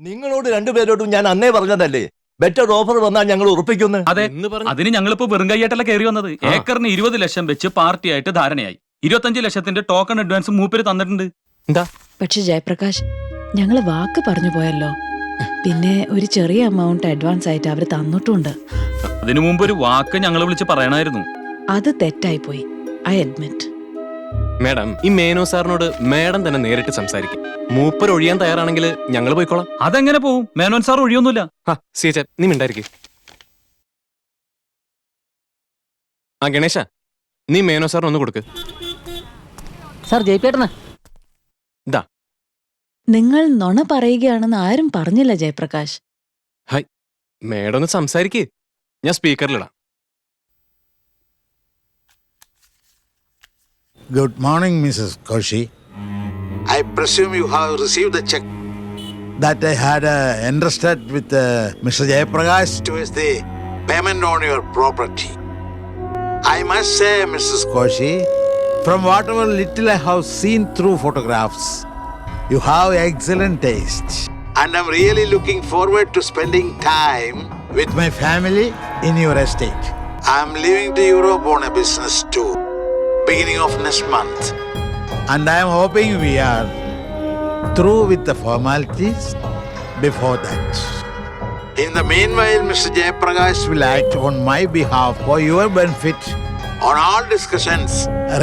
നിങ്ങളോട് രണ്ടുപേരോടും ഞാൻ അന്നേ പറഞ്ഞതല്ലേ, ബെറ്റർ ഓഫർ വന്നാൽ ഞങ്ങൾ ഉറപ്പിക്കുന്നു. അതെ, അതിന് ഞങ്ങളിപ്പോ വെറും കൈയായിട്ടല്ല കയറി വന്നത്. ഏക്കറിന് 20 ലക്ഷം വെച്ച് പാർട്ടിയായിട്ട് ധാരണയായി. 25 ലക്ഷത്തിന്റെ ടോക്കൺ അഡ്വാൻസ് മൂപ്പര് തന്നിട്ടുണ്ട്. എന്താ? പക്ഷെ ജയപ്രകാശ്, ഞങ്ങള് വാക്ക് പറഞ്ഞു പോയല്ലോ. പിന്നെ ഒരു ചെറിയ എമൗണ്ട് അഡ്വാൻസ് ആയിട്ട് അവര് തന്നിട്ടുണ്ട്. അതിനു മുമ്പ് ഒരു വാക്ക് ഞങ്ങൾ വിളിച്ച് പറയണായിരുന്നു. അത് തെറ്റായി പോയി, ഐ അഡ്മിറ്റ്. മേഡം, ഈ മേനോ സാറിനോട് മേഡം തന്നെ നേരിട്ട് സംസാരിക്കും. മൂപ്പർ ഒഴിയാൻ തയ്യാറാണെങ്കിൽ ഞങ്ങൾ പോയിക്കോളാം. അതെങ്ങനെ പോവും? മേനോൻ സാർ ഒഴിയൊന്നുമില്ല. നീ മിണ്ടായിരിക്കും. ആ ഗണേശ, നീ മേനോ സാറിന് ഒന്ന് കൊടുക്ക്. സാർ ജയിപ്പേട്ടന് ഇതാ. നിങ്ങൾ നുണ പറയുകയാണെന്ന് ആരും പറഞ്ഞില്ല ജയപ്രകാശ്. ഹായ്, മേഡം ഒന്ന് സംസാരിക്കേ. ഞാൻ സ്പീക്കറിലിടാം. Good morning, Mrs. Koshi. I presume you have received the check that I had entrusted with Mr. Jayaprakash towards the payment on your property. I must say, Mrs. Koshi, from whatever little I have seen through photographs, you have excellent taste. And I'm really looking forward to spending time with my family in your estate. I'm leaving to Europe on a business tour, beginning of next month. And I am hoping we are through with the formalities before that. In the meanwhile, Mr. Jayaprakash will act on my behalf for your benefit on all discussions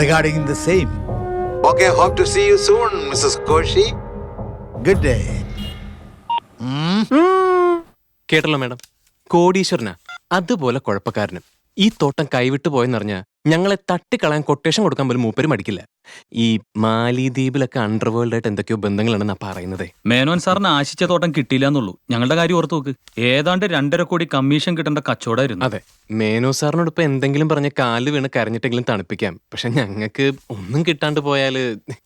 regarding the same. Okay, hope to see you soon, Mrs. Koshi. Good day. കേട്ടല്ലോ madam, കോടീശ്വരനാ, അതുപോലെ കുഴപ്പക്കാരനും. ഈ തോട്ടം കൈവിട്ടു പോയെന്നറിഞ്ഞാ ഞങ്ങളെ തട്ടിക്കളയാൻ quotation കൊടുക്കാൻ പോലും മൂപ്പര് മടിക്കില്ല. ഈ മാലിദ്വീപിലൊക്കെ അണ്ടർവേൾഡ് ആയിട്ട് എന്തൊക്കെയോ ബന്ധങ്ങളുണ്ടെന്നാ പറയുന്നത്. മേനോൻ സാറിന് ആശിച്ച തോട്ടം കിട്ടിയില്ല എന്നുള്ളൂ. ഞങ്ങളുടെ കാര്യം ഓർത്ത് നോക്ക്, ഏതാണ്ട് 2.5 കോടി കമ്മീഷൻ കിട്ടേണ്ട കച്ചവടമായിരുന്നു. അതെ, മേനോ സാറിനോട് ഇപ്പൊ എന്തെങ്കിലും പറഞ്ഞ് കാല് വീണ് കരഞ്ഞിട്ടെങ്കിലും തണുപ്പിക്കാം. പക്ഷെ ഞങ്ങൾക്ക് ഒന്നും കിട്ടാണ്ട് പോയാല്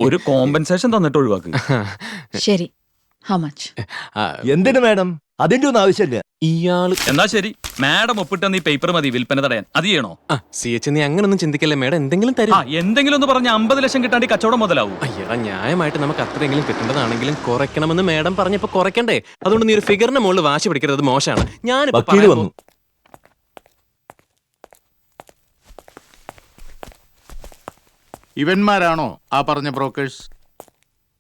ഒരു കോമ്പൻസേഷൻ തന്നിട്ട് ഒഴിവാക്ക്. ശരി, ഹൗ മച്ച്? എന്തിനു മേഡം? അതിന്റെ ഒന്നും ആവശ്യമില്ല. ഇയാള് എന്നാ ശരി, മാഡം ഒപ്പിട്ട ഈ പേപ്പർ മതി വിൽപ്പന തടയാൻ. അത് ചെയ്യണോ? CH, നീ അങ്ങനൊന്നും ചിന്തിക്കല്ലേ. മേഡം എന്തെങ്കിലും തരും. എന്തെങ്കിലും ഒന്ന് പറഞ്ഞ 50 ലക്ഷം കിട്ടാണ്ട് കച്ചവടം മുതലാവും. അയ്യടാ, ന്യായമായിട്ട് നമുക്ക് അത്രയെങ്കിലും കിട്ടേണ്ടതാണെങ്കിലും കുറയ്ക്കണമെന്ന് മേഡം പറഞ്ഞപ്പോ കുറയ്ക്കണ്ടേ? അതുകൊണ്ട് നീ ഒരു ഫിഗറിന്റെ മുകളിൽ വാശി പിടിക്കരുത്, മോശമാണ്. വക്കീല് വന്നു. ഇവന്മാരാണോ ആ പറഞ്ഞ ബ്രോക്കേഴ്സ്?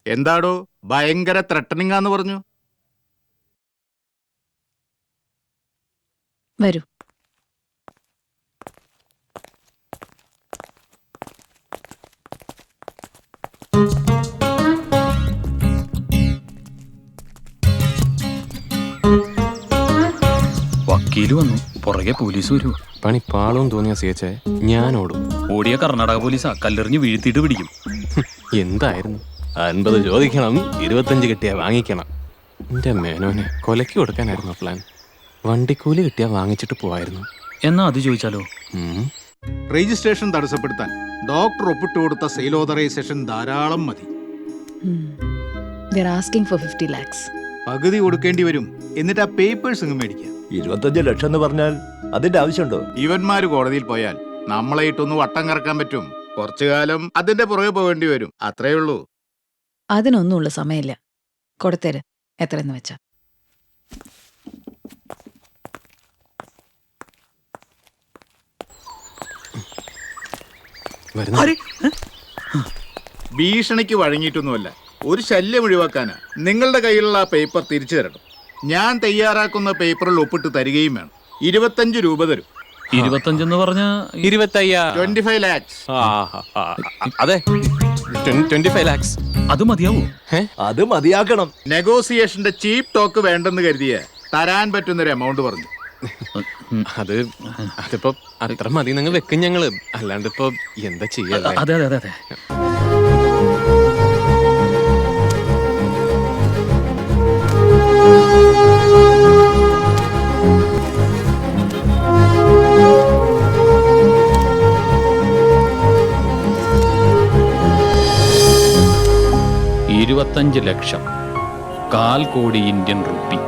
എന്താടോ ഭയങ്കര ത്രട്ടനിങ് ആന്ന് പറഞ്ഞു. വരൂ. വക്കീല് വന്നു, പുറകെ പോലീസ് വരൂ. പണി പാളവും തോന്നിയ CH, ഞാൻ ഓടും. ഓടിയ കർണാടക പോലീസാ, കല്ലെറിഞ്ഞ് വീഴ്ത്തിയിട്ട് പിടിക്കും. എന്തായിരുന്നു 50 ചോദിക്കണം, 25 കിട്ടിയാ വാങ്ങിക്കണം. എന്റെ മേനോനെ കൊലയ്ക്ക് കൊടുക്കാനായിരുന്നു പ്ലാൻ. വണ്ടിക്കൂലി കിട്ടിയാ വാങ്ങിച്ചിട്ട് പോവായിരുന്നു. എന്നാ അത് ചോദിച്ചാലോ? രജിസ്ട്രേഷൻ തടസ്സപ്പെടുത്താൻ ഡോക്ടർ ഒപ്പിട്ട് കൊടുത്ത സെയിൽ ഓതറൈസേഷൻ ധാരാളം മതി. They're asking for 50 lakhs. പകുതി കൊടുക്കേണ്ടി വരും. എന്നിട്ട് ആ പേപ്പേഴ്സ് ഇങ്ങ് മേടിക്കാം. 25 ലക്ഷം എന്ന് പറഞ്ഞാൽ അതിന്റെ ആവശ്യമുണ്ടോ? ഇവന്മാര് കോടതിയിൽ പോയാൽ നമ്മളെ ഇട്ടൊന്ന് വട്ടം കറക്കാൻ പറ്റും. കുറച്ചു കാലം അതിന്റെ പുറകെ പോകേണ്ടി വരും, അത്രേ ഉള്ളൂ. അതിനൊന്നുമുള്ള സമയമില്ല. കൊടുത്തേര്, എത്രയെന്ന് വെച്ചാ. ഭീഷണിക്ക് വഴങ്ങിയിട്ടൊന്നുമല്ല, ഒരു ശല്യം ഒഴിവാക്കാനാ. നിങ്ങളുടെ കയ്യിലുള്ള ആ പേപ്പർ തിരിച്ചു തരണം. ഞാൻ തയ്യാറാക്കുന്ന പേപ്പറിൽ ഒപ്പിട്ട് തരികയും വേണം. 25 രൂപ തരും. 25 എന്ന് പറഞ്ഞ 25 lakhs. അതെ, 25 lakhs. അത് മതിയാവോ? അത് മതിയാക്കണം. നെഗോസിയേഷന്റെ ചീപ്പ് ടോക്ക് വേണ്ടെന്ന് കരുതിയ തരാൻ പറ്റുന്നൊരു എമൗണ്ട് പറഞ്ഞു. അതിപ്പോ അത്ര മതി നിങ്ങൾ വെക്കും ഞങ്ങള്. അല്ലാണ്ട് ഇപ്പൊ എന്താ ചെയ്യാ? അതെ അതെ അതെ അതെ. $25 ലക്ഷം, 1/4 കോടി ഇന്ത്യൻ റുപ്പി.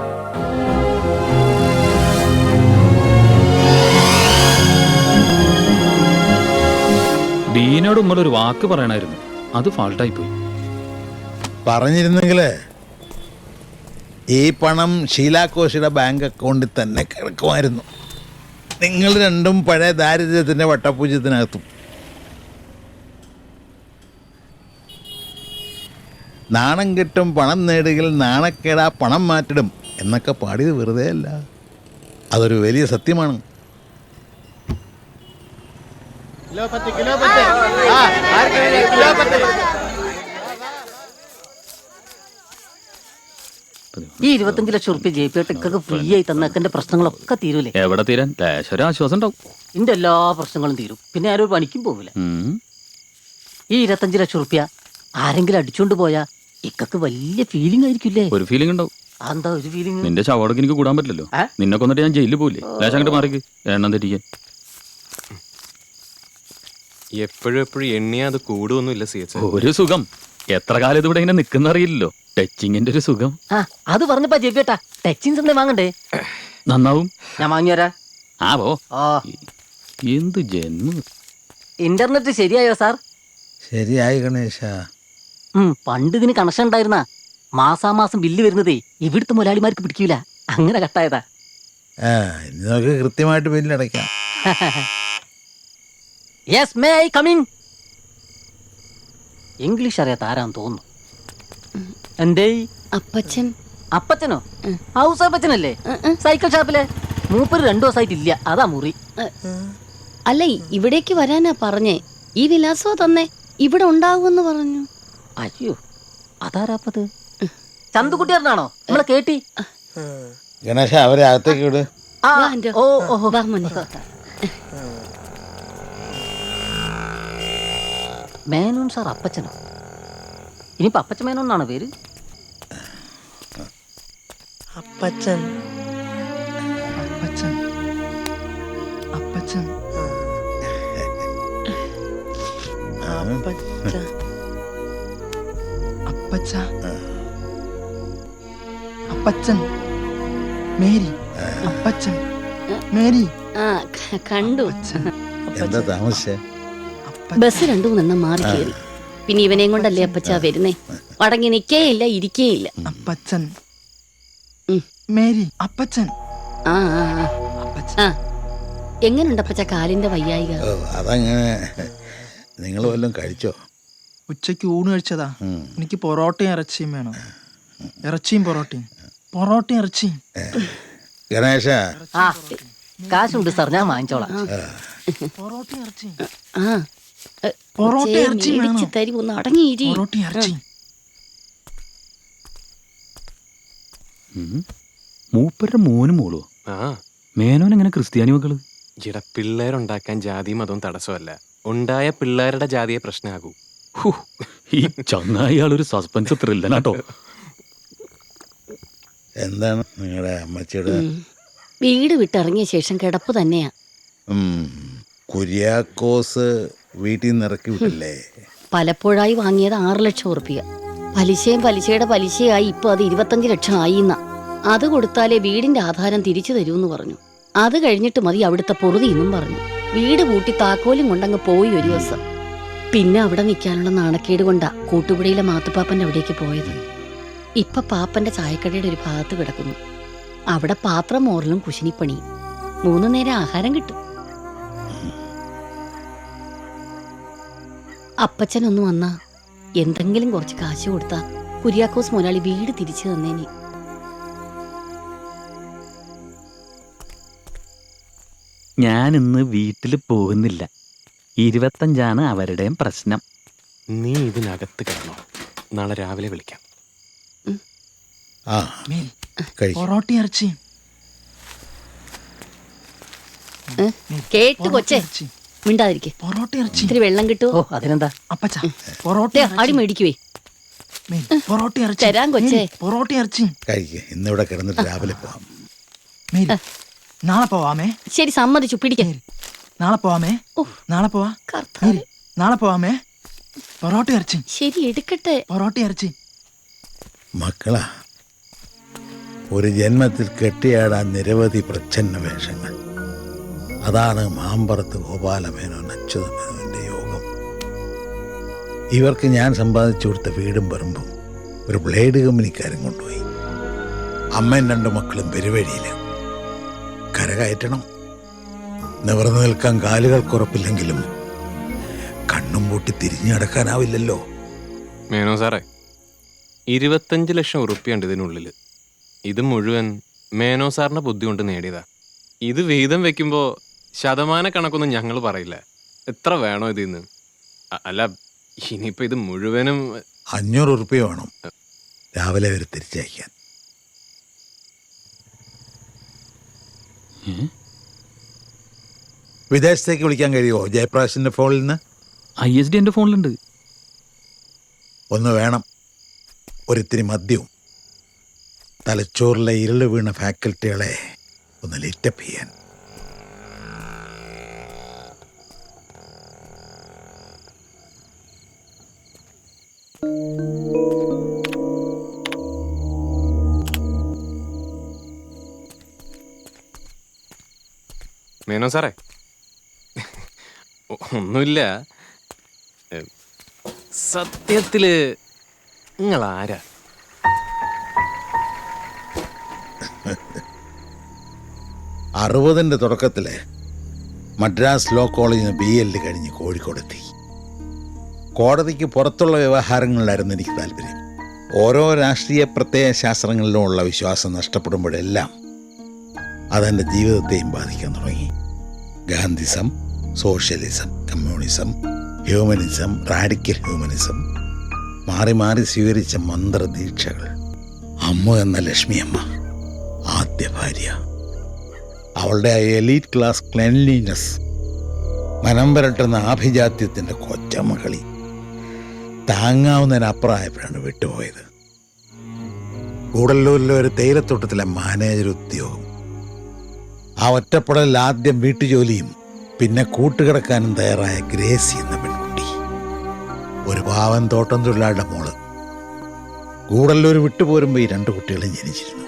ഡീനോട് നമ്മളൊരു വാക്ക് പറയണായിരുന്നു, അത് ഫാൾട്ടായി പോയി. പറഞ്ഞിരുന്നെങ്കിലേ ഈ പണം ഷീലാകോശിയുടെ ബാങ്ക് അക്കൗണ്ടിൽ തന്നെ കിടക്കുമായിരുന്നു. നിങ്ങൾ രണ്ടും പഴയ ദാരിദ്ര്യത്തിൻ്റെ വട്ടപ്പൂജ്യത്തിനകത്തും. നാണം കെട്ടും പണം നേടുകിൽ നാണക്കേടാ പണം മാറ്റിടും എന്നൊക്കെ പാടിയത് വെറുതെ അല്ല, അതൊരു വലിയ സത്യമാണ്. ഈ 25 ലക്ഷം റുപ്യ ജയിപ്പിട്ടൊക്കെ ഫ്രീ ആയി തന്നേക്കന്റെ പ്രശ്നങ്ങളൊക്കെ തീരൂലേ? എവിടെ തീരാൻ ലേശം ആശ്വാസം ഉണ്ടാവും. എന്റെ എല്ലാ പ്രശ്നങ്ങളും തീരും, പിന്നെ ആരും ഒരു പണിക്കും പോകില്ല. ഈ 25 ലക്ഷം റുപ്യ ആരെങ്കിലും അടിച്ചോണ്ട് പോയാ ഇക്കൊക്കെ വലിയ ഫീലിംഗ് ആയിരിക്കില്ലേ? ഒരു ഫീലിംഗ് ഉണ്ടാവും. എന്താ ഒരു ഫീലിംഗ്? നിന്റെ ചവടക്ക് എനിക്ക് കൂടാൻ പറ്റില്ലല്ലോ. നിന്നെ കൊന്നിട്ട് ഞാൻ ജയിലിൽ പോയില്ലേ? ലേശം അങ്ങോട്ട് മാറിക്ക് എണ്ണം തെറ്റിക്കാൻ. എപ്പോഴും എണ്ണിയാ അത് കൂടുവൊന്നുമില്ല CH. ഒരു സുഖം. എത്ര കാലം ഇതിവിടെ ഇങ്ങനെ നിക്കുന്ന അറിയില്ലല്ലോ. ടച്ചിങ്ങിന്റെ ഒരു സുഖം. അത് പറഞ്ഞപ്പോ ജയിപ്പിട്ടാ ടച്ചിങ് എന്താ വാങ്ങണ്ടേ? നന്നാവും. ഞാൻ വാങ്ങിയരാ. പോ. എന്ത് ജന്മം. ഇന്റർനെറ്റ് ശരിയായോ സാർ? ശരിയായി ഗണേശ. പണ്ട് ഇതിന് കണക്ഷൻ ഉണ്ടായിരുന്ന മാസാമാസം ബില്ല് വരുന്നതേ ഇവിടുത്തെ മുതലാളിമാർക്ക് പിടിക്കൂല, അങ്ങനെ കട്ടായതാ. ഇനി നമുക്ക് കൃത്യമായിട്ട് ബില്ലടയ്ക്കാം. Yes may I coming. English അറിയാത്ത ആരാന്ന് തോന്നുന്നു. എന്തേ? അപ്പച്ചൻ. അപ്പച്ചനോ? ഹൗസ് അപ്പച്ചനല്ലേ? സൈക്കിൾ ഷാപ്പിലെ മൂപ്പര് 2 ദിവസമായിട്ടില്ല, അതാ മുറി. അല്ല, ഇവിടേക്ക് വരാനാ പറഞ്ഞേ. ഈ വിലാസോ തന്നെ ഇവിടെ ഉണ്ടാവുമെന്ന് പറഞ്ഞു. അയ്യോ, അതാരാപ്പത്? ചന്തുകുട്ടിയാണോ നമ്മളെ കേട്ടി? ഗണേശ, അവരെ അകത്തേക്ക് വിട്. മേനോൻ സാർ അപ്പച്ചനോ? ഇനിയിപ്പോ അപ്പച്ച മേനോൻ എന്നാണ് പേര്. അപ്പച്ചൻ അപ്പച്ചൻ അപ്പച്ചൻ അപ്പച്ച അപ്പച്ചൻ മേരി അപ്പച്ചൻ മേരി. കണ്ടു. എന്താ താമസിച്ചേ? ബസ് 2-3 മാറി കയറി. പിന്നെ ഇവനെയും കൊണ്ടല്ലേ അപ്പച്ച വരുന്നേ. മടങ്ങി നിക്കേയില്ല, ഇരിക്കേയില്ല. അപ്പച്ചൻ മേരി അപ്പച്ചൻ. എങ്ങനുണ്ട് അപ്പച്ച കാലിന്റെ വയ്യായിക? അതങ്ങനെ. നിങ്ങൾ വല്ലതും കഴിച്ചോ? ഉച്ചയ്ക്ക് ഊണ് കഴിച്ചതാ. എനിക്ക് പൊറോട്ടയും ഇറച്ചിയും വേണം. ഇറച്ചിയും പൊറോട്ടയും, പൊറോട്ടയും ഇറച്ചിയും. ഗണേശ, കാശുണ്ട് സാർ, ഞാൻ വാങ്ങിച്ചോളാം. പൊറോട്ടയും ഇറച്ചിയും. പൊറോട്ടയും ഇറച്ചിയും തരും. ഒന്ന് അടങ്ങിയിരി. പൊറോട്ടയും ഇറച്ചിയും. മൂപ്പരുടെ മോനും മോളോ? മേനോൻ എങ്ങനെ ക്രിസ്ത്യാനി മക്കള്? ഇവിടെ പിള്ളേരുണ്ടാക്കാൻ ജാതിയും മതവും തടസ്സമല്ല, ഉണ്ടായ പിള്ളേരുടെ ജാതിയെ പ്രശ്നമാകൂ. ഈ ചങ്ങായിയാളൊരു സസ്പെൻസ് ത്രില്ലനാട്ടോ. എന്താണ് നിങ്ങളുടെ അമ്മച്ചിയുടെ? വീട് വിട്ടിറങ്ങിയ ശേഷം കിടപ്പ് തന്നെയാ. കുര്യാക്കോസ് വീട്ടിൽ നിന്ന് ഇറക്കി വിട്ടില്ലേ? പലപ്പോഴായി വാങ്ങിയത് 6 ലക്ഷം ഉറുപ്പിക. പലിശയും പലിശയുടെ പലിശയായി ഇപ്പൊ അത് 25 ലക്ഷം ആയിന്ന. അത് കൊടുത്താലേ വീടിന്റെ ആധാരം തിരിച്ചു തരൂന്ന് പറഞ്ഞു. അത് കഴിഞ്ഞിട്ട് മതി അവിടുത്തെ പൊറുതിന്നും പറഞ്ഞു. വീട് പൂട്ടി താക്കോലും കൊണ്ടങ്ങ് പോയി ഒരു ദിവസം. പിന്നെ അവിടെ നിൽക്കാനുള്ള നാണക്കേട് കൊണ്ടാ കൂട്ടുപുഴയിലെ മാത്തുപ്പാപ്പന്റെ അവിടേക്ക് പോയത്. ഇപ്പൊ പാപ്പന്റെ ചായക്കടയുടെ ഒരു ഭാഗത്ത് കിടക്കുന്നു. അവിടെ പാത്രം മോറലും കുശിനിപ്പണിയും. 3 നേരം ആഹാരം കിട്ടും. അപ്പച്ചനൊന്നു വന്നാ എന്തെങ്കിലും കുറച്ച് കാശ് കൊടുത്താ കുര്യാക്കോസ് മുതലാളി വീട് തിരിച്ചു തന്നേനി. ഞാൻ ഇന്ന് വീട്ടിൽ പോകുന്നില്ല. 25 അവരുടെയും പ്രശ്നം. നീ ഇതിനകത്ത് കിടന്നോ, നാളെ രാവിലെ വിളിക്കാം. പൊറോട്ടയും ഇറച്ചിയും. കേട്ട് കൊച്ചേ, മിണ്ടാതിരിക്കെ. പൊറോട്ടയും ഇറച്ചിയും. ഇത്തിരി വെള്ളം കിട്ടുമോ? അതിനെന്താ അപ്പച്ച, പൊറോട്ട അടി മേടിക്കുവേ. പൊറോട്ടയും ഇറച്ചി തരാൻ കൊച്ചേ. പൊറോട്ടയും ഇറച്ചിയും. കഴിക്ക്. ഇന്നിവിടെ കിടന്നിട്ട് രാവിലെ പോവാം. മേരി, നാളെ പോവാമേ. ശരി, സമ്മതിച്ചു. പിടിക്കേ. നാളെ പോവാമേ. നാളെ പോവാ. മേരി, നാളെ പോവാമേ. പൊറോട്ട ഇറച്ചി. ശരി, എടുക്കട്ടെ. പൊറോട്ട ഇറച്ചി. മക്കളാ, ഒരു ജന്മത്തിൽ കെട്ടിയാടാൻ നിരവധി പ്രച്ഛന്ന വേഷങ്ങൾ. അതാണ് മാമ്പറത്ത് ഗോപാലമേനോൻ അച്യുതമേനോന്റെ യോഗം. ഇവർക്ക് ഞാൻ സമ്പാദിച്ചു കൊടുത്ത വീടും പറമ്പും ഒരു ബ്ലേഡ് കമ്പനിക്കാരൻ കൊണ്ടുപോയി. അമ്മയും 2 മക്കളും പെരുവഴിയിൽ. കരകയറ്റണം. നിവർന്നു നിൽക്കാൻ കാലുകൾക്കുറപ്പില്ലെങ്കിലും കണ്ണും പൂട്ടി തിരിഞ്ഞു നടക്കാനാവില്ലല്ലോ. മേനോ സാറേ, 25 ലക്ഷം ഉറുപ്പിയുണ്ട് ഇതിനുള്ളിൽ. ഇത് മുഴുവൻ മേനോ സാറിന്റെ ബുദ്ധി കൊണ്ട് നേടിയതാ. ഇത് വീതം വെക്കുമ്പോ ശതമാന കണക്കൊന്നും ഞങ്ങൾ പറയില്ല. എത്ര വേണോ ഇതിന്ന്? അല്ല, ഇനിയിപ്പോ ഇത് മുഴുവനും 500 ഉറുപ്പിക വേണം രാവിലെ വരെ തിരിച്ചയക്കാൻ. വിദേശത്തേക്ക് വിളിക്കാൻ കഴിയുമോ ജയപ്രകാശിന്റെ ഫോണിൽ നിന്ന്? ISD എന്റെ ഫോണിലുണ്ട്. ഒന്ന് വേണം. ഒരിത്തിരി മദ്യവും. തലച്ചോറിലെ ഇരുള് വീണ ഫാക്കൽറ്റികളെ ഒന്ന് ലിറ്റപ്പ് ചെയ്യാൻ. മേനോ സാറേ, ഒന്നുമില്ല. സത്യത്തില് നിങ്ങൾ ആരാ? അറുപതിൻ്റെ തുടക്കത്തില് മദ്രാസ് ലോ കോളേജിൽ നിന്ന് BL കഴിഞ്ഞ് കോഴിക്കോടെത്തി. കോടതിക്ക് പുറത്തുള്ള വ്യവഹാരങ്ങളിലായിരുന്നു എനിക്ക് താല്പര്യം. ഓരോ രാഷ്ട്രീയ പ്രത്യയ ശാസ്ത്രങ്ങളിലുമുള്ള വിശ്വാസം നഷ്ടപ്പെടുമ്പോഴെല്ലാം അതെൻ്റെ ജീവിതത്തെയും ബാധിക്കാൻ തുടങ്ങി. Gandhism, socialism, communism, humanism, radical humanism, മാറി മാറി സ്വീകരിച്ച മന്ത്രദീക്ഷകൾ. അമ്മ എന്ന ലക്ഷ്മിയമ്മ, ആദ്യ ഭാര്യ, അവളുടെ ആ എലീറ്റ് ക്ലാസ് ക്ലെൻലിനെസ്, മനം പുരട്ടുന്ന ആഭിജാത്യത്തിൻ്റെ കൊച്ചമകളി താങ്ങാവുന്നതിനപ്പുറമായപ്പോഴാണ് വിട്ടുപോയത്. കൂടല്ലൂരിലെ ഒരു തേയിലത്തോട്ടത്തിലെ മാനേജർ ഉദ്യോഗം. ആ ഒറ്റപ്പെടലിൽ ആദ്യം വീട്ടുജോലിയും പിന്നെ കൂട്ടുകിടക്കാനും തയ്യാറായ ഗ്രേസി എന്ന പെൺകുട്ടി, ഒരു പാവൻ തോട്ടം തൊഴിലാളിയുടെ മോള്. കൂടല്ലൂർ വിട്ടുപോരുമ്പോൾ ഈ 2 കുട്ടികളും ജനിച്ചിരുന്നു.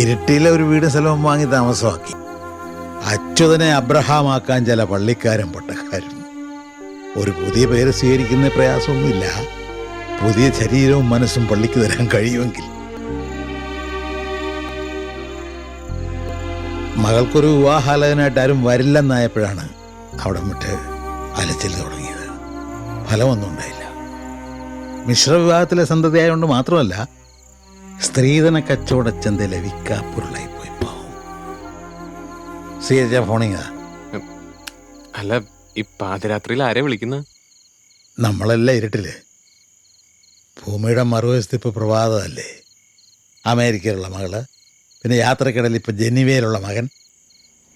ഇരിട്ടിയിലെ ഒരു വീടും സ്ഥലവും വാങ്ങി താമസമാക്കി. അച്യുതനെ അബ്രഹാമാക്കാൻ ചില പള്ളിക്കാരും പട്ടക്കാരും. ഒരു പുതിയ പേര് സ്വീകരിക്കുന്ന പ്രയാസമൊന്നുമില്ല. പുതിയ ശരീരവും മനസ്സും പള്ളിക്ക് തരാൻ കഴിയുമെങ്കിൽ. മകൾക്കൊരു വിവാഹാലോചനയായിട്ട് ആരും വരില്ലെന്നായപ്പോഴാണ് അവിടെ വിട്ട് അലച്ചിൽ തുടങ്ങിയത്. ഫലമൊന്നും ഉണ്ടായില്ല. മിശ്രവിവാഹത്തിലെ സന്തതിയായതുകൊണ്ട് മാത്രമല്ല, സ്ത്രീധന കച്ചവടച്ചന്തയിലെ വിക്കാപ്പുരുളായിപ്പോയി പാവം. CH ഫോണിങ്ങാ. അല്ല, ഈ പാതിരാത്രിയിൽ ആരെ വിളിക്കുന്നത്? നമ്മളെല്ലാം ഇരുട്ടില്. ഭൂമിയുടെ മറുവശത്ത് ഇപ്പോൾ പ്രഭാതമല്ലേ. അമേരിക്കയിലുള്ള മകള്, പിന്നെ യാത്രക്കിടയിൽ ഇപ്പോൾ ജനീവയിലുള്ള മകൻ.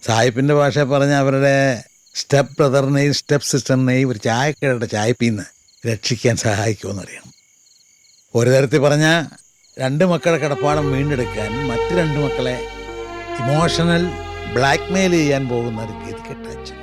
സായിപ്പിൻ്റെ ഭാഷ പറഞ്ഞ അവരുടെ സ്റ്റെപ്പ് ബ്രദറിനെയും സ്റ്റെപ്പ് സിസ്റ്ററിനെയും ഒരു ചായക്കടയുടെ ചായപ്പീന്ന് രക്ഷിക്കാൻ സഹായിക്കുമെന്നറിയണം. ഒരു തരത്തിൽ പറഞ്ഞാൽ 2 മക്കളുടെ കിടപ്പാടം വീണ്ടെടുക്കാൻ മറ്റ് 2 മക്കളെ ഇമോഷണൽ ബ്ലാക്ക്മെയിൽ ചെയ്യാൻ പോകുന്ന ഒരു ഗതികെട്ട അച്ഛൻ.